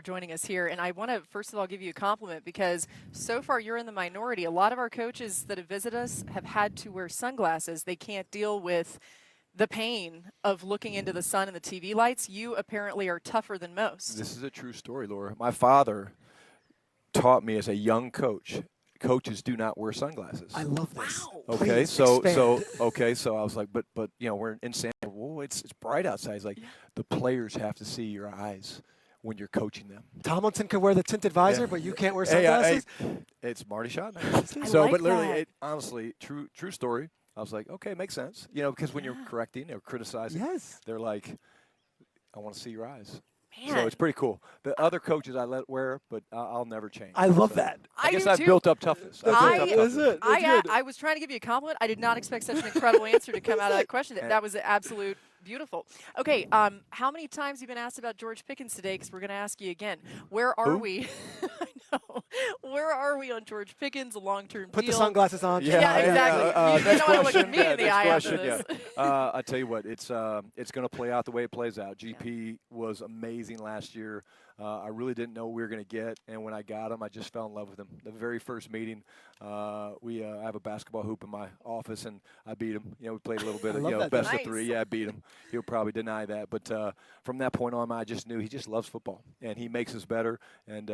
joining us here. And I want to, first of all, give you a compliment because so far you're in the minority. A lot of our coaches that have visited us have had to wear sunglasses. They can't deal with the pain of looking into the sun and the TV lights. You apparently are tougher than most. This is a true story, Laura. My father taught me as a young coach, coaches do not wear sunglasses. I love this. Wow. Okay, Please so expand. so I was like, but you know, we're in San Diego. Whoa, it's bright outside. He's like, the players have to see your eyes when you're coaching them. Tomlinson can wear the tinted visor, but you can't wear sunglasses? It's Marty Schottenheimer. I So, like but literally, that. honestly, true story. I was like, okay, makes sense. You know, because when you're correcting or criticizing, Yes. they're like, I want to see your eyes. Man. So it's pretty cool. The other coaches I let wear, but I'll never change. I love So that. I guess do I've too. built up toughness. I've built up That's toughness. it. That's good. I was trying to give you a compliment. I did not expect such an incredible answer to come out of that question. That was absolute beautiful. Okay, how many times have you been asked about George Pickens today? Because we're going to ask you again. Where are we? I know. Where are we on George Pickens, a long-term Put deal? the sunglasses on. Yeah, exactly. You don't want to look at me in the eye next after question, this. I tell you what, it's going to play out the way it plays out. GP was amazing last year. I really didn't know we were going to get, and when I got him, I just fell in love with him. The very first meeting, I have a basketball hoop in my office, and I beat him. You know, we played a little bit of best Nice. of three. Yeah, I beat him. He'll probably deny that, but from that point on, I just knew he just loves football, and he makes us better. And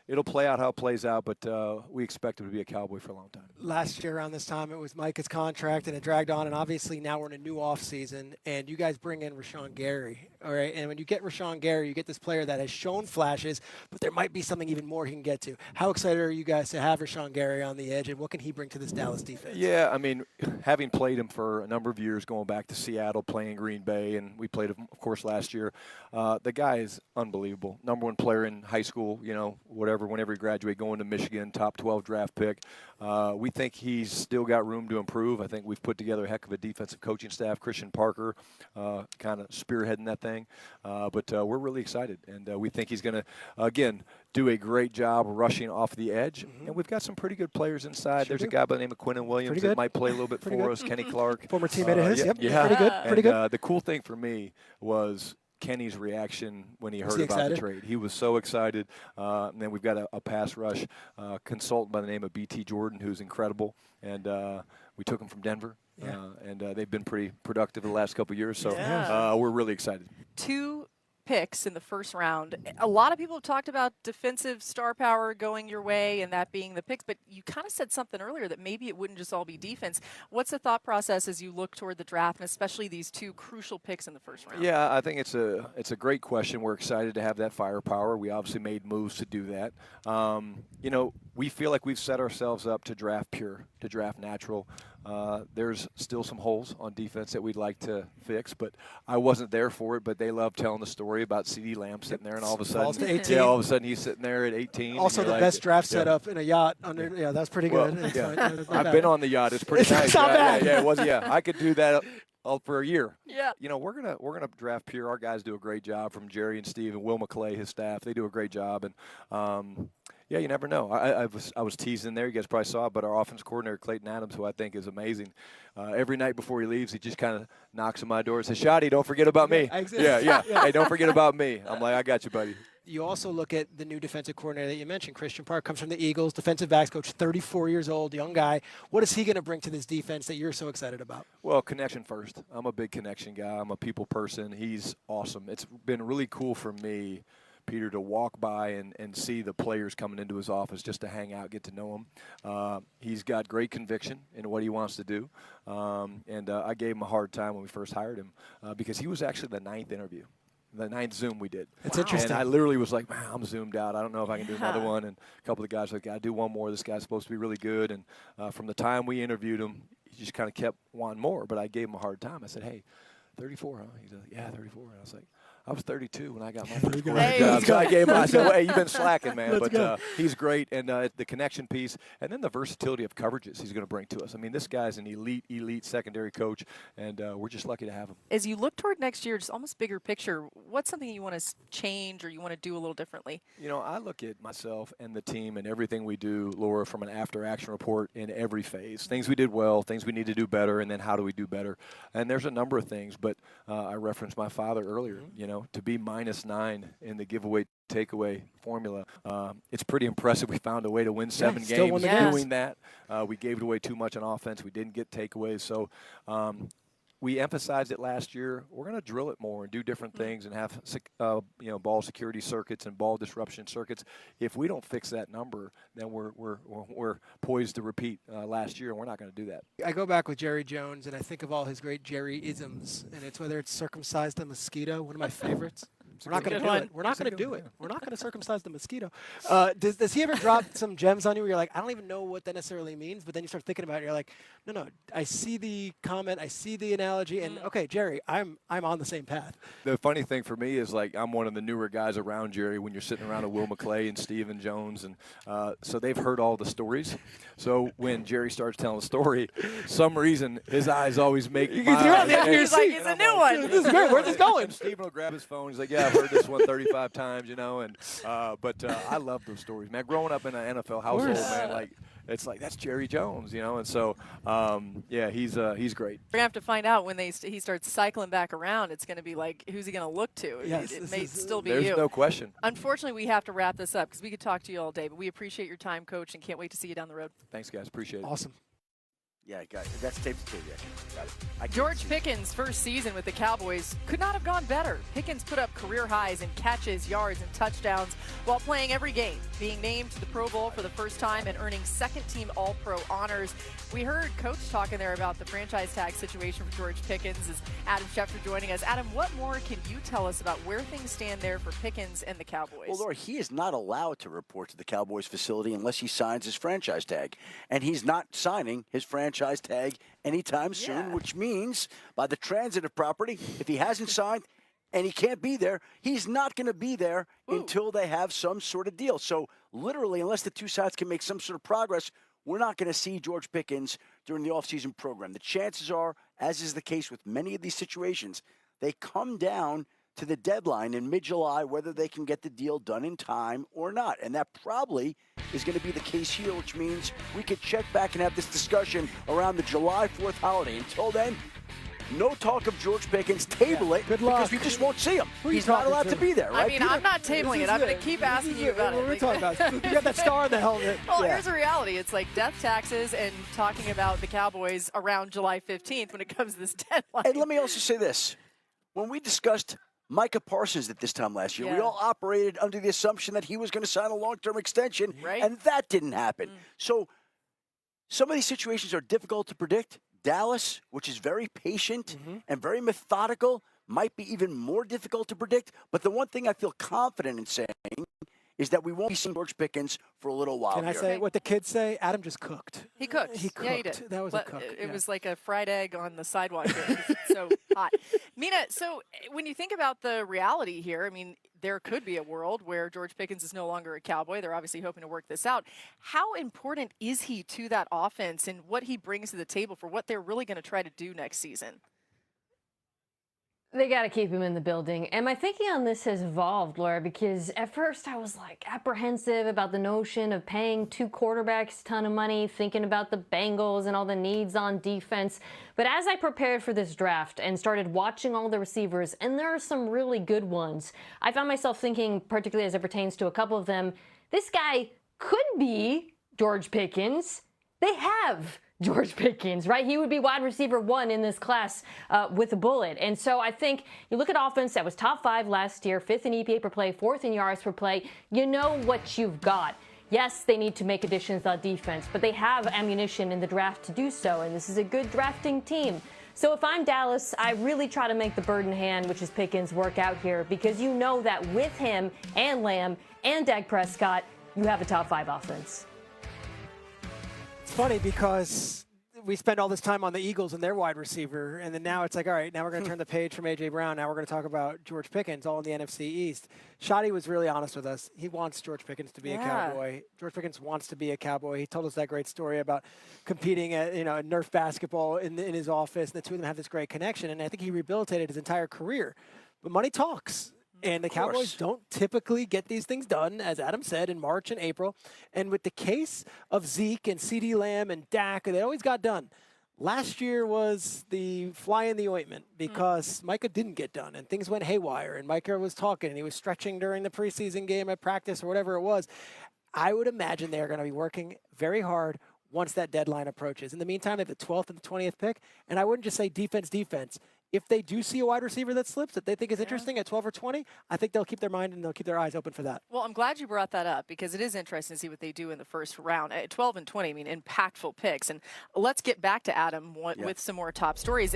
it'll play out how it plays out, but we expect him to be a Cowboy for a long time. Last year around this time, it was Micah's contract, and it dragged on. And obviously now we're in a new offseason, and you guys bring in Rashawn Gary. All right, and when you get Rashawn Gary, you get this player that has shown flashes, but there might be something even more he can get to. How excited are you guys to have Rashawn Gary on the edge, and what can he bring to this Dallas defense? Yeah, I mean, having played him for a number of years, going back to Seattle, playing Green Bay, and we played him, of course, last year. The guy is unbelievable. Number one player in high school, you know, whenever he graduated, going to Michigan, top 12 draft pick. We think he's still got room to improve. I think we've put together a heck of a defensive coaching staff. Christian Parker kind of spearheading that thing. But we're really excited, and we think he's going to, again, do a great job rushing off the edge. Mm-hmm. And we've got some pretty good players inside. There's a guy by the name of Quinnen Williams that might play a little bit for us, Kenny Clark. Former teammate of his, Yeah. Pretty good. The cool thing for me was Kenny's reaction when he heard about excited? the trade. He was so excited. And then we've got a pass rush consultant by the name of BT Jordan, who's incredible. And we took him from Denver. Yeah. And they've been pretty productive the last couple of years. So Yeah. we're really excited. 2 picks in the first round. A lot of people have talked about defensive star power going your way and that being the picks, but you kind of said something earlier that maybe it wouldn't just all be defense. What's the thought process as you look toward the draft, and especially these 2 crucial picks in the first round? Yeah, I think it's a great question. We're excited to have that firepower. We obviously made moves to do that. You know, we feel like we've set ourselves up to draft pure, to draft natural. There's still some holes on defense that we'd like to fix, but I wasn't there for it. But they love telling the story about CeeDee Lamb sitting there, and all of a Falls sudden, to 18. all of a sudden he's sitting there at 18. Also, the best draft setup in a yacht. Yeah, that's pretty good. Well, It's yeah. fine. It's not I've bad. been on the yacht. It's pretty nice. It's not bad. Yeah, it was. Yeah, I could do that for a year. Yeah. You know, we're gonna draft pure. Our guys do a great job, from Jerry and Steve and Will McClay, his staff. They do a great job, and yeah, you never know. I was teasing there. You guys probably saw it, but our offense coordinator Clayton Adams, who I think is amazing, every night before he leaves, he just kind of knocks on my door and says, "Shotty, don't forget about me." Yeah. Hey, don't forget about me. I'm like, I got you, buddy. You also look at the new defensive coordinator that you mentioned, Christian Park, comes from the Eagles, defensive backs coach, 34 years old, young guy. What is he going to bring to this defense that you're so excited about? Well, connection first. I'm a big connection guy. I'm a people person. He's awesome. It's been really cool for me, Peter, to walk by and see the players coming into his office just to hang out, get to know him. He's got great conviction in what he wants to do. And I gave him a hard time when we first hired him because he was actually the 9th interview. The 9th Zoom we did. That's interesting. And I literally was like, man, I'm zoomed out. I don't know if I can do another one. And a couple of the guys were like, I do one more. This guy's supposed to be really good. And from the time we interviewed him, he just kind of kept wanting more. But I gave him a hard time. I said, hey, 34, huh? He's like, yeah, 34. And I was like, I was 32 when I got my first job. So I gave him, I said, well, hey, you've been slacking, man. But he's great. And the connection piece, and then the versatility of coverages he's going to bring to us. I mean, this guy's an elite secondary coach, and we're just lucky to have him. As you look toward next year, just almost bigger picture, what's something you want to change or you want to do a little differently? You know, I look at myself and the team and everything we do, Laura, from an after-action report in every phase. Things we did well, things we need to do better, and then how do we do better. And there's a number of things, but I referenced my father earlier. You to be -9 in the giveaway takeaway formula, it's pretty impressive. We found a way to win 7 games doing that. We gave it away too much on offense. We didn't get takeaways. So we emphasized it last year. We're going to drill it more and do different things and have ball security circuits and ball disruption circuits. If we don't fix that number, then we're poised to repeat last year, and we're not going to do that. I go back with Jerry Jones, and I think of all his great Jerry-isms, and it's whether it's circumcise the mosquito, one of my favorites. We're not going to do it. We're not going to do it. We're not going to circumcise the mosquito. Does he ever drop some gems on you where you're like, I don't even know what that necessarily means, but then you start thinking about it, and you're like, no, I see the comment, I see the analogy, and okay, Jerry, I'm on the same path. The funny thing for me is, like, I'm one of the newer guys around Jerry when you're sitting around with Will McClay and Stephen Jones, and so they've heard all the stories. So when Jerry starts telling a story, some reason his eyes always make He's like, it's a new one. This is great. Where's this going? Stephen will grab his phone. He's like, yeah, I've heard this one 35 times, and but I love those stories, man. Growing up in an NFL household, man, like, it's like, that's Jerry Jones, and so he's great. We're gonna have to find out when he starts cycling back around. It's gonna be like, who's he gonna look to? Yes, it may still be there's you. There's no question. Unfortunately, we have to wrap this up because we could talk to you all day, but we appreciate your time, Coach, and can't wait to see you down the road. Thanks, guys. Appreciate it. Awesome. Yeah, got it. That's tape to tape. Yeah, got it. George Pickens' first season with the Cowboys could not have gone better. Pickens put up career highs in catches, yards, and touchdowns while playing every game, being named to the Pro Bowl for the first time and earning second-team All-Pro honors. We heard Coach talking there about the franchise tag situation for George Pickens. As Adam Schefter joining us. Adam, what more can you tell us about where things stand there for Pickens and the Cowboys? Well, Laura, he is not allowed to report to the Cowboys facility unless he signs his franchise tag. And he's not signing his franchise tag anytime soon, which means by the transitive property, if he hasn't signed and he can't be there, he's not going to be there until they have some sort of deal. So literally, unless the two sides can make some sort of progress, we're not going to see George Pickens during the offseason program. The chances are, as is the case with many of these situations, they come down to the deadline in mid-July, whether they can get the deal done in time or not. And that probably is going to be the case here, which means we could check back and have this discussion around the July 4th holiday. Until then, no talk of George Pickens. Table it because we just won't see him. He's not allowed to be there, right? I mean, I'm not tabling it. I'm going to keep asking you about it. We're talking about. You got that star on the helmet. Well, here's the reality. It's like death taxes and talking about the Cowboys around July 15th when it comes to this deadline. And let me also say this. When we discussed Micah Parsons at this time last year, we all operated under the assumption that he was going to sign a long-term extension, and that didn't happen. So some of these situations are difficult to predict. Dallas, which is very patient and very methodical, might be even more difficult to predict. But the one thing I feel confident in saying is that we won't be seeing George Pickens for a little while. Can I say what the kids say? Adam just cooked. He cooked. He cooked. Yeah, he did. That was a cook. It was like a fried egg on the sidewalk here. It's so hot. Mina, so when you think about the reality here, I mean, there could be a world where George Pickens is no longer a Cowboy. They're obviously hoping to work this out. How important is he to that offense and what he brings to the table for what they're really going to try to do next season? They got to keep him in the building. And my thinking on this has evolved, Laura, because at first I was like apprehensive about the notion of paying two quarterbacks a ton of money, thinking about the Bengals and all the needs on defense. But as I prepared for this draft and started watching all the receivers, and there are some really good ones, I found myself thinking, particularly as it pertains to a couple of them, this guy could be George Pickens. They have George Pickens, right? He would be wide receiver 1 in this class with a bullet. And so I think you look at offense that was top 5 last year, 5th in EPA per play, 4th in yards per play. You know what you've got. Yes, they need to make additions on defense, but they have ammunition in the draft to do so, and this is a good drafting team. So if I'm Dallas, I really try to make the bird in hand, which is Pickens, work out here, because you know that with him and Lamb and Dak Prescott, you have a top 5 offense. It's funny because we spend all this time on the Eagles and their wide receiver, and then now it's like, all right, now we're going to turn the page from A.J. Brown. Now we're going to talk about George Pickens, all in the NFC East. Shotty was really honest with us. He wants George Pickens to be a Cowboy. George Pickens wants to be a Cowboy. He told us that great story about competing at, Nerf basketball in his office, and the two of them have this great connection, and I think he rehabilitated his entire career. But money talks. And the Cowboys don't typically get these things done, as Adam said, in March and April. And with the case of Zeke and CeeDee Lamb and Dak, they always got done Last year was the fly in the ointment because Micah didn't get done and things went haywire. And Micah was talking and he was stretching during the preseason game at practice or whatever it was. I would imagine they're going to be working very hard once that deadline approaches. In the meantime, they have the 12th and the 20th pick. And I wouldn't just say defense. If they do see a wide receiver that slips that they think is interesting at 12 or 20, I think they'll keep their mind and they'll keep their eyes open for that. Well, I'm glad you brought that up because it is interesting to see what they do in the first round. At 12 and 20, I mean, impactful picks. And let's get back to Adam with some more top stories.